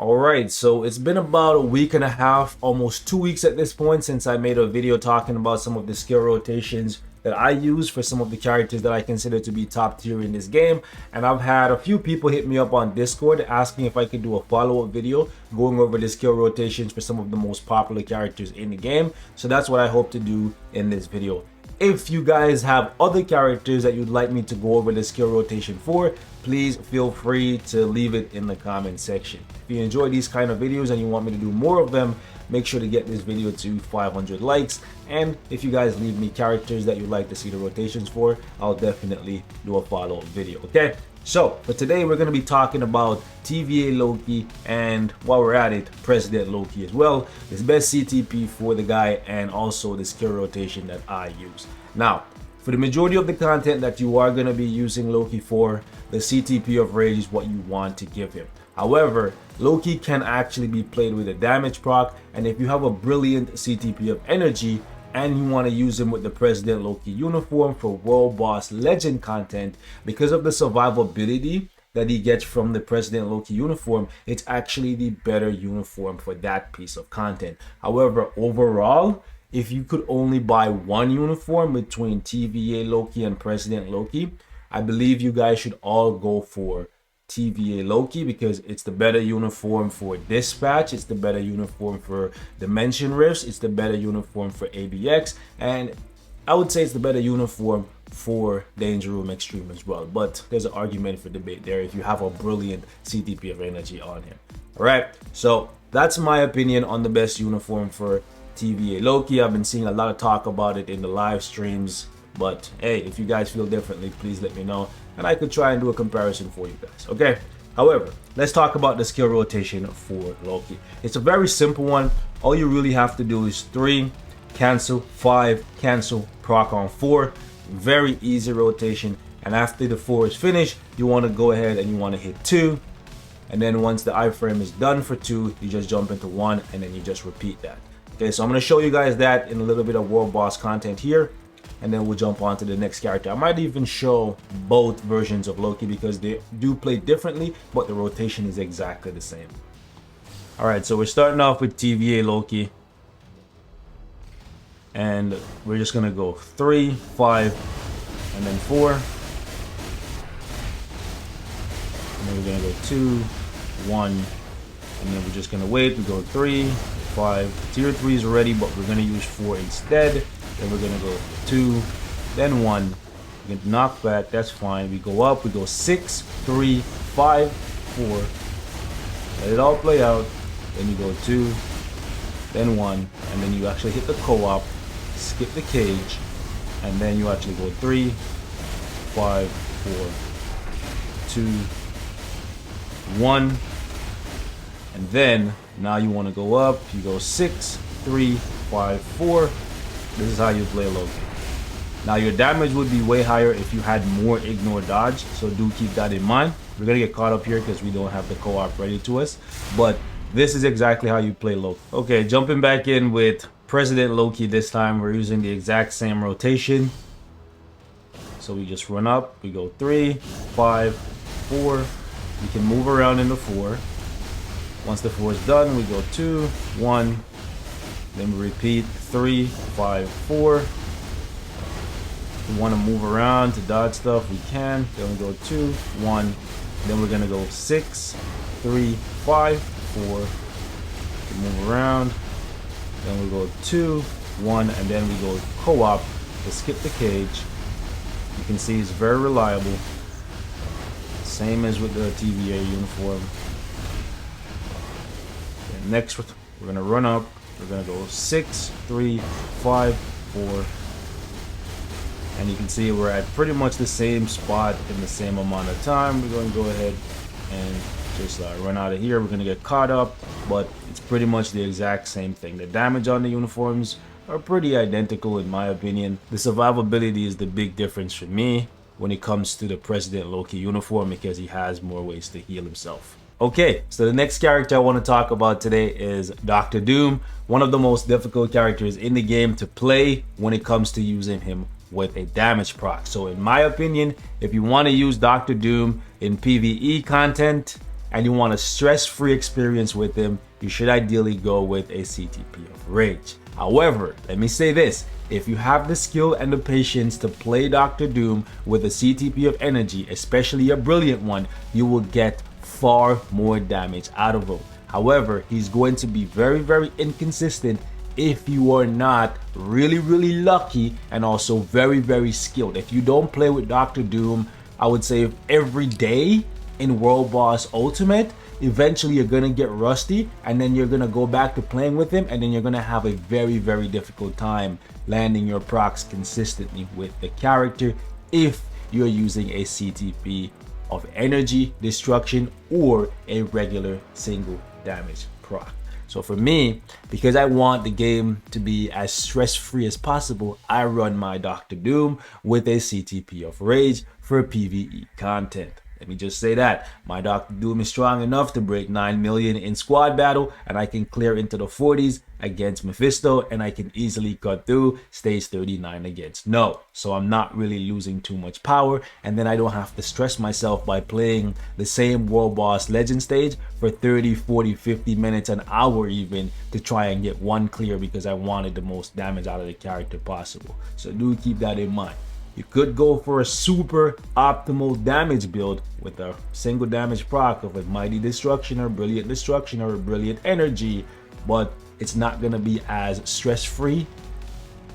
Alright, so it's been about a week and a half, almost 2 weeks at this point, since I made a video talking about some of the skill rotations that I use for some of the characters that I consider to be top tier in this game. And I've had a few people hit me up on Discord asking if I could do a follow-up video going over the skill rotations for some of the most popular characters in the game. So that's what I hope to do in this video. If you guys have other characters that you'd like me to go over the skill rotation for, please feel free to leave it in the comment section. If you enjoy these kind of videos and you want me to do more of them, make sure to get this video to 500 likes. And if you guys leave me characters that you'd like to see the rotations for, I'll definitely do a follow-up video, okay? So for today, we're going to be talking about TVA Loki, and while we're at it, President Loki as well. His best CTP for the guy, and also the skill rotation that I use. Now, for the majority of the content that you are going to be using Loki for, the CTP of Rage is what you want to give him. However, Loki can actually be played with a damage proc, and if you have a brilliant CTP of Energy, and you want to use him with the President Loki uniform for World Boss Legend content, because of the survivability that he gets from the President Loki uniform, it's actually the better uniform for that piece of content. However, overall, if you could only buy one uniform between TVA Loki and President Loki, I believe you guys should all go for TVA Loki, because it's the better uniform for Dispatch, it's the better uniform for Dimension Rifts, it's the better uniform for ABX, and I would say it's the better uniform for Danger Room Extreme as well. But there's an argument for debate there if you have a brilliant CTP of Energy on him. Alright, so that's my opinion on the best uniform for TVA Loki. I've been seeing a lot of talk about it in the live streams, but hey, if you guys feel differently, please let me know, and I could try and do a comparison for you guys, okay? However, let's talk about the skill rotation for Loki. It's a very simple one. All you really have to do is 3, cancel, 5, cancel, proc on 4. Very easy rotation, and after the 4 is finished, you want to go ahead and you want to hit 2, and then once the iframe is done for 2, you just jump into 1, and then you just repeat that. Okay, so I'm going to show you guys that in a little bit of World Boss content here, and then we'll jump on to the next character. I might even show both versions of Loki because they do play differently, but the rotation is exactly the same. Alright, so we're starting off with TVA Loki, and we're just going to go 3, 5, and then 4. And then we're going to go 2, 1, and then we're just going to wait. We go 3, 5. Tier 3 is ready, but we're going to use 4 instead. Then we're going to go 2, then 1. We can knock back, that's fine. We go up, we go 6, 3, 5, 4. Let it all play out. Then you go 2, then 1, and then you actually hit the co-op, skip the cage, and then you actually go 3, 5, 4, 2, 1. And then now you want to go up, you go 6, 3, 5, 4. This is how you play Loki. Now your damage would be way higher if you had more ignore dodge, so do keep that in mind. We're gonna get caught up here because we don't have the co-op ready to us, but this is exactly how you play Loki. Okay, jumping back in with President Loki this time, we're using the exact same rotation. So we just run up, we go 3, 5, 4. We can move around in the 4. Once the 4 is done, we go 2, 1. Then we repeat 3, 5, 4. If we want to move around to dodge stuff, we can. Then we go 2, 1. Then we're going to go 6, 3, 5, 4. We move around. Then we go 2, 1, and then we go co-op to skip the cage. You can see it's very reliable. Same as with the TVA uniform. And next, we're going to run up. We're going to go 6, 3, 5, 4. And you can see we're at pretty much the same spot in the same amount of time. We're going to go ahead and just run out of here. We're going to get caught up, but it's pretty much the exact same thing. The damage on the uniforms are pretty identical in my opinion. The survivability is the big difference for me when it comes to the President Loki uniform, because he has more ways to heal himself. Okay, so the next character I want to talk about today is Dr. Doom, one of the most difficult characters in the game to play when it comes to using him with a damage proc. So in my opinion, if you want to use Dr. Doom in PvE content, and you want a stress-free experience with him, you should ideally go with a CTP of Rage. However, let me say this, if you have the skill and the patience to play Dr. Doom with a CTP of Energy, especially a brilliant one, you will get far more damage out of him. However, he's going to be very, very inconsistent if you are not really, really lucky and also very, very skilled. If you don't play with Dr. Doom, I would say every day in World Boss Ultimate, eventually you're gonna get rusty, and then you're gonna go back to playing with him, and then you're gonna have a very, very difficult time landing your procs consistently with the character if you're using a CTP of Energy, Destruction, or a regular single damage proc. So for me, because I want the game to be as stress-free as possible, I run my Dr. Doom with a CTP of Rage for PvE content. Let me just say that my Dr. Doom is strong enough to break 9 million in squad battle, and I can clear into the 40s against Mephisto, and I can easily cut through stage 39 against No. So I'm not really losing too much power, and then I don't have to stress myself by playing the same World Boss Legend stage for 30, 40, 50 minutes, an hour even, to try and get one clear because I wanted the most damage out of the character possible. So do keep that in mind. You could go for a super optimal damage build with a single damage proc of a Mighty Destruction or Brilliant Destruction or a Brilliant Energy, but it's not going to be as stress-free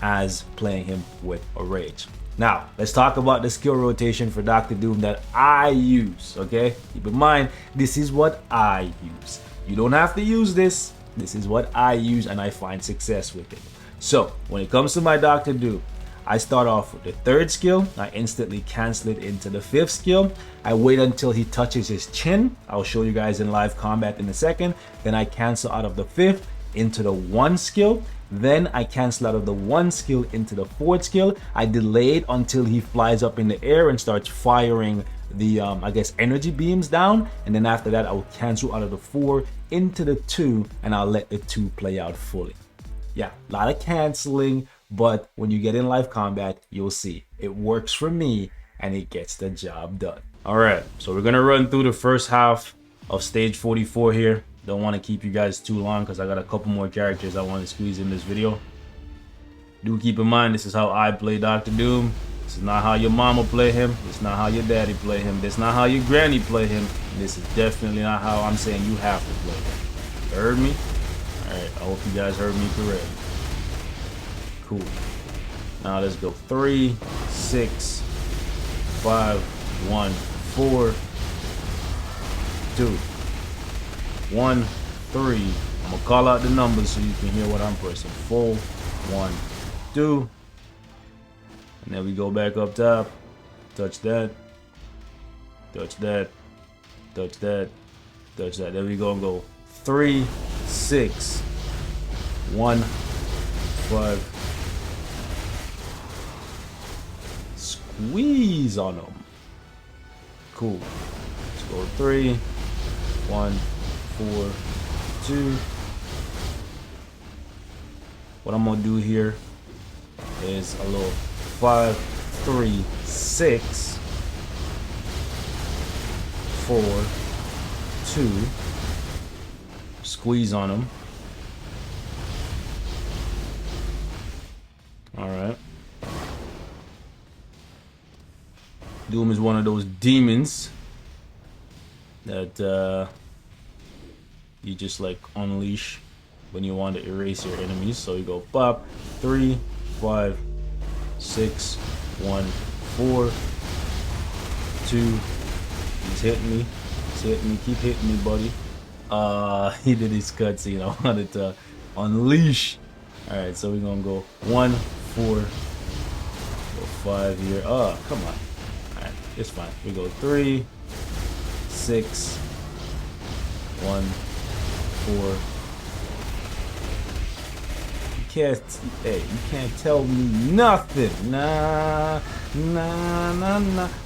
as playing him with a Rage. Now, let's talk about the skill rotation for Dr. Doom that I use, okay? Keep in mind, this is what I use. You don't have to use this. This is what I use, and I find success with it. So, when it comes to my Dr. Doom, I start off with the 3rd skill. I instantly cancel it into the 5th skill. I wait until he touches his chin. I'll show you guys in live combat in a second. Then I cancel out of the 5th into the 1 skill. Then I cancel out of the 1 skill into the 4th skill. I delay it until he flies up in the air and starts firing the, I guess, energy beams down. And then after that, I will cancel out of the 4 into the 2, and I'll let the 2 play out fully. Yeah, a lot of canceling, but when you get in live combat, you'll see it works for me and it gets the job done. All right, so we're gonna run through the first half of stage 44 here. Don't want to keep you guys too long because I got a couple more characters I want to squeeze in this video. Do keep in mind, this is how I play Dr. Doom. This is not how your mama play him. This is not how your daddy play him. This is not how your granny play him. This is definitely not how I'm saying you have to play him. You heard me? All right, I hope you guys heard me correctly. Cool. Now let's go 3, 6, 5, 1, 4, 2, 1, 3. I'm gonna call out the numbers so you can hear what I'm pressing. 4, 1, 2. And then we go back up top. Touch that. Touch that. Touch that. Touch that. There we go and go. 3, 6, 1, 5. Squeeze on them. Cool. Let's go 3, 1, 4, 2. What I'm gonna do here is a little 5, 3, 6, 4, 2. Squeeze on them. All right. Doom is one of those demons that you just like unleash when you want to erase your enemies. So you go pop 3, 5, 6, 1, 4, 2. He's hitting me. He's hitting me. Keep hitting me, buddy. He did his cutscene. I wanted to unleash. All right, so we're gonna go 1, 4, go 5 here. Oh, come on. All right, it's fine. We go 3, 6, 1, 4. You can't tell me nothing. Nah.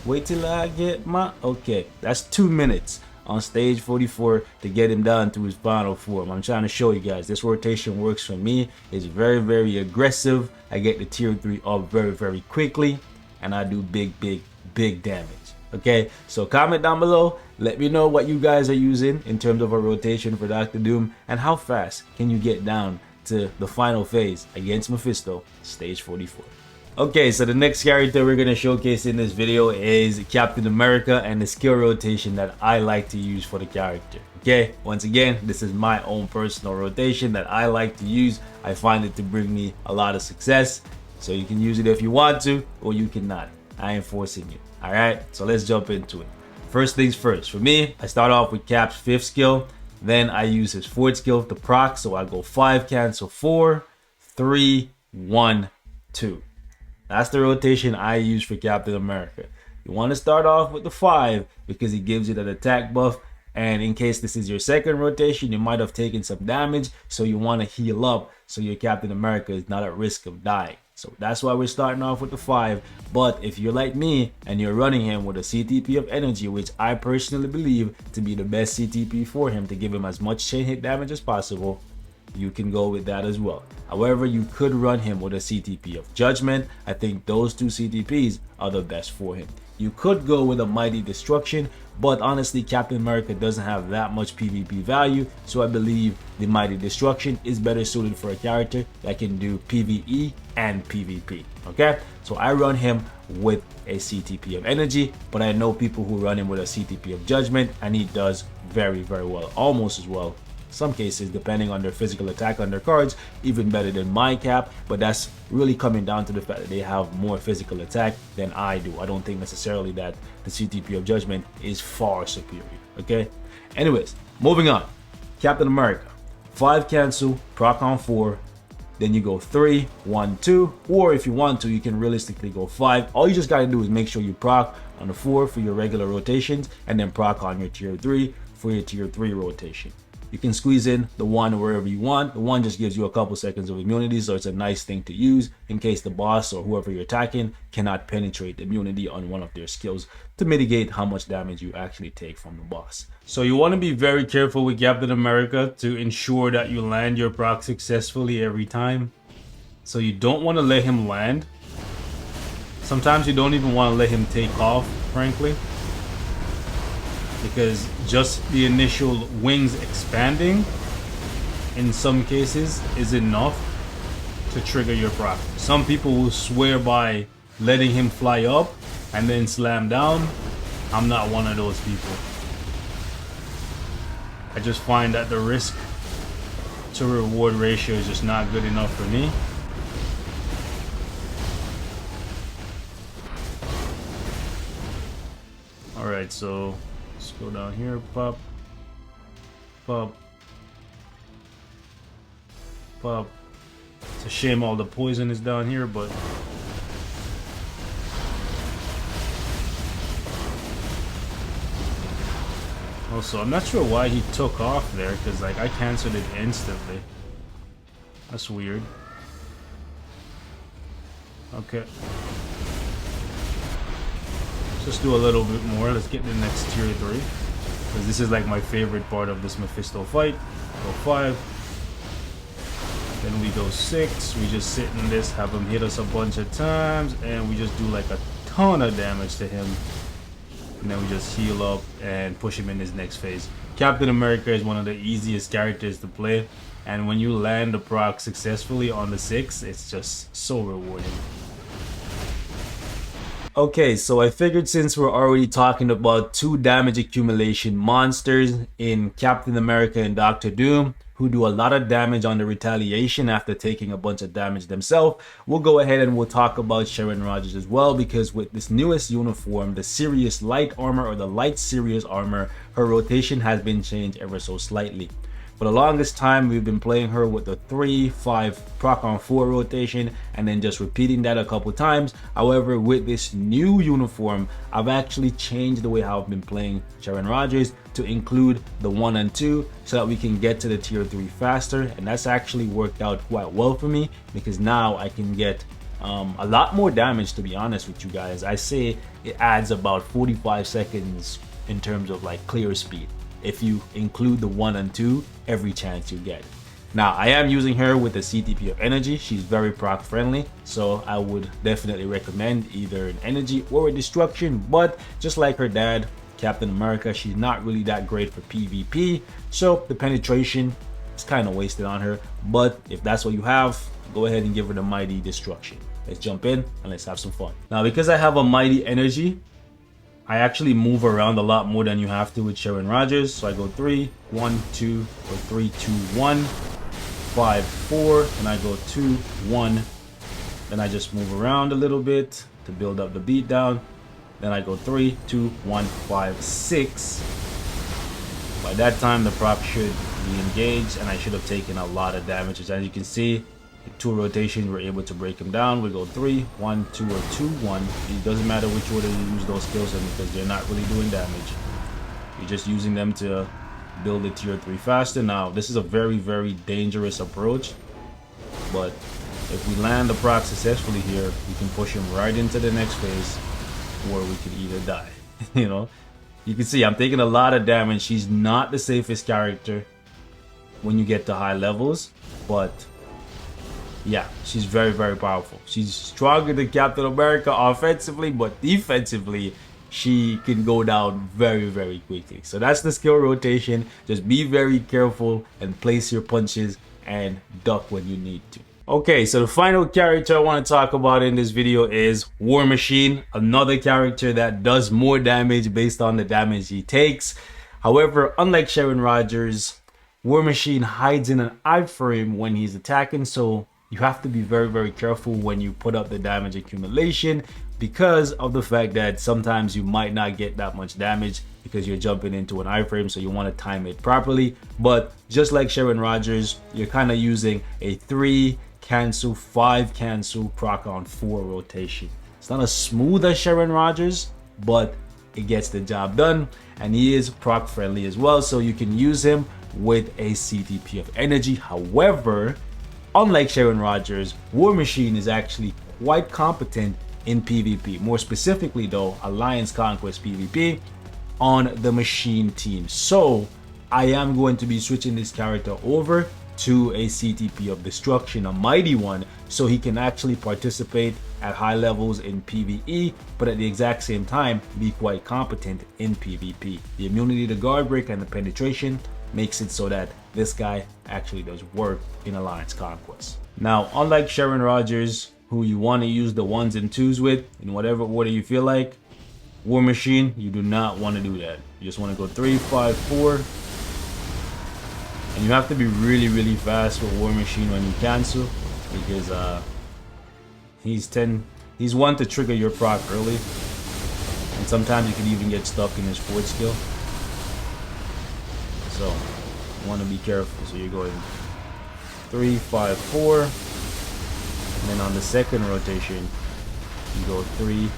Wait till I get my. Okay, that's 2 minutes on stage 44 to get him down to his final form. I'm trying to show you guys this rotation works for me. It's very, very aggressive. I get the tier 3 up very, very quickly, and I do big damage. Okay, so comment down below, let me know what you guys are using in terms of a rotation for Dr. Doom, and how fast can you get down to the final phase against Mephisto, stage 44. Okay, so the next character we're going to showcase in this video is Captain America and the skill rotation that I like to use for the character. Okay, once again, this is my own personal rotation that I like to use. I find it to bring me a lot of success, so you can use it if you want to, or you cannot. I ain't forcing you. Alright, so let's jump into it. First things first, for me, I start off with Cap's 5th skill, then I use his 4th skill to proc, so I go 5 cancel 4, 3, 1, 2. That's the rotation I use for Captain America. You want to start off with the 5 because it gives you that attack buff, and in case this is your second rotation, you might have taken some damage, so you want to heal up so your Captain America is not at risk of dying. So that's why we're starting off with the 5. But if you're like me and you're running him with a CTP of energy, which I personally believe to be the best CTP for him to give him as much chain hit damage as possible, you can go with that as well. However, you could run him with a CTP of Judgment. I think those two CTPs are the best for him. You could go with a Mighty Destruction, but honestly, Captain America doesn't have that much PvP value, so I believe the Mighty Destruction is better suited for a character that can do PvE and PvP. Okay, so I run him with a CTP of Energy, but I know people who run him with a CTP of Judgment, and he does very, very well, almost as well. Some cases, depending on their physical attack on their cards, even better than my Cap, but that's really coming down to the fact that they have more physical attack than I do. I don't think necessarily that the CTP of Judgment is far superior. Okay, anyways, moving on. Captain America, 5 cancel, proc on 4, then you go 3, 1, 2, or if you want to, you can realistically go 5. All you just got to do is make sure you proc on the 4 for your regular rotations, and then proc on your tier 3 for your tier 3 rotation. You can squeeze in the 1 wherever you want. The 1 just gives you a couple seconds of immunity, so it's a nice thing to use in case the boss or whoever you're attacking cannot penetrate the immunity on one of their skills to mitigate how much damage you actually take from the boss. So you want to be very careful with Captain America to ensure that you land your proc successfully every time. So you don't want to let him land. Sometimes you don't even want to let him take off, frankly, because just the initial wings expanding in some cases is enough to trigger your proc. Some people will swear by letting him fly up and then slam down. I'm not one of those people. I just find that the risk to reward ratio is just not good enough for me. Alright, so let's go down here, pop, pop, pop. It's a shame all the poison is down here, but also I'm not sure why he took off there, because like I canceled it instantly. That's weird. Okay. Just do a little bit more. Let's get the next tier 3, because this is like my favorite part of this Mephisto fight. Go 5, then we go 6. We just sit in this, have him hit us a bunch of times, and we just do like a ton of damage to him, and then we just heal up and push him in his next phase. Captain America is one of the easiest characters to play, and when you land the proc successfully on the 6, it's just so rewarding. Okay, so I figured since we're already talking about 2 damage accumulation monsters in Captain America and Dr. Doom, who do a lot of damage on the retaliation after taking a bunch of damage themselves, we'll go ahead and we'll talk about Sharon Rogers as well, because with this newest uniform, the Sirius Light Armor or the Light Sirius Armor, her rotation has been changed ever so slightly. For the longest time, we've been playing her with the 3-5 proc on 4 rotation and then just repeating that a couple times. However, with this new uniform, I've actually changed the way how I've been playing Sharon Rogers to include the 1 and 2 so that we can get to the tier 3 faster, and that's actually worked out quite well for me, because now I can get a lot more damage. To be honest with you guys, I say it adds about 45 seconds in terms of like clear speed if you include the 1 and 2 every chance you get. Now, I am using her with the CTP of energy. She's very proc friendly, so I would definitely recommend either an energy or a destruction. But just like her dad, Captain America, she's not really that great for PvP, so the penetration is kind of wasted on her. But if that's what you have, go ahead and give her the mighty destruction. Let's jump in and let's have some fun. Now, because I have a mighty energy, I actually move around a lot more than you have to with Sharon Rogers. So I go 3, 1, 2, or 3, 2, 1, 5, 4, and I go 2, 1. Then I just move around a little bit to build up the beat down. Then I go 3, 2, 1, 5, 6. By that time, the prop should be engaged, and I should have taken a lot of damage. As you can see, in 2 rotations, we're able to break him down. We go 3, 1, 2, or 2, 1. It doesn't matter which order you use those skills in because they're not really doing damage. You're just using them to build a tier 3 faster. Now, this is a very, very dangerous approach, but if we land the proc successfully here, we can push him right into the next phase, or we could either die. You know, you can see I'm taking a lot of damage. She's not the safest character when you get to high levels, but yeah, she's very, very powerful. She's stronger than Captain America offensively, but defensively, she can go down very, very quickly. So that's the skill rotation. Just be very careful and place your punches and duck when you need to. Okay, so the final character I want to talk about in this video is War Machine, another character that does more damage based on the damage he takes. However, unlike Sharon Rogers, War Machine hides in an iframe when he's attacking, so you have to be very, very careful when you put up the damage accumulation because of the fact that sometimes you might not get that much damage because you're jumping into an iframe, so you want to time it properly. But just like Sharon Rogers, you're kind of using a 3 cancel, 5 cancel, proc on 4 rotation. It's not as smooth as Sharon Rogers, but it gets the job done, and he is proc friendly as well, so you can use him with a CTP of energy. However, unlike Sharon Rogers, War Machine is actually quite competent in PvP. More specifically though, Alliance Conquest PvP on the Machine team. So I am going to be switching this character over to a CTP of Destruction, a mighty one, so he can actually participate at high levels in PvE, but at the exact same time be quite competent in PvP. The immunity to guard break and the penetration makes it so that this guy actually does work in Alliance Conquest. Now, unlike Sharon Rogers, who you want to use the 1s and 2s with in whatever order you feel like, War Machine, you do not want to do that. You just want to go 3, 5, 4. And you have to be really, really fast with War Machine when you cancel, because he's one to trigger your proc early, and sometimes you can even get stuck in his forward skill. So you want to be careful. So you're going 3, 5, 4, and then on the second rotation you go 3. You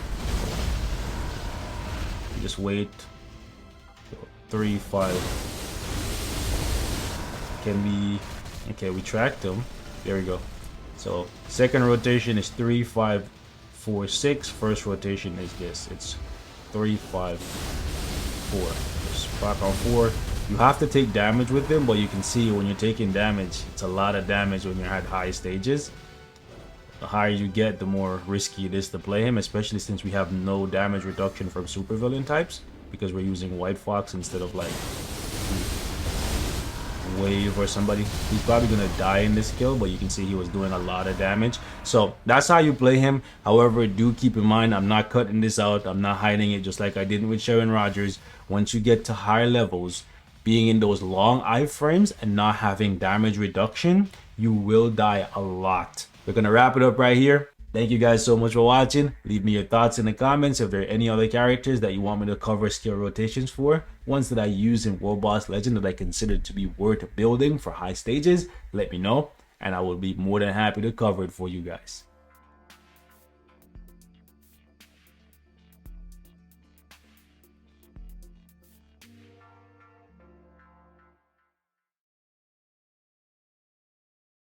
just wait. So 3, 5. Can be okay. We tracked them. There we go. So second rotation is 3, 5, 4, 6. First rotation is this. It's 3, 5, 4. Just proc on 4. You have to take damage with them, but you can see when you're taking damage, it's a lot of damage when you're at high stages. The higher you get, the more risky it is to play him, especially since we have no damage reduction from supervillain types, because we're using White Fox instead of like Wave or somebody. He's probably gonna die in this kill, but you can see he was doing a lot of damage. So that's how you play him. However, do keep in mind, I'm not cutting this out. I'm not hiding it, just like I did with Sharon Rogers. Once you get to higher levels, being in those long iframes and not having damage reduction, you will die a lot. We're gonna wrap it up right here. Thank you guys so much for watching. Leave me your thoughts in the comments. If there are any other characters that you want me to cover skill rotations for, ones that I use in World Boss Legend that I consider to be worth building for high stages, let me know, and I will be more than happy to cover it for you guys.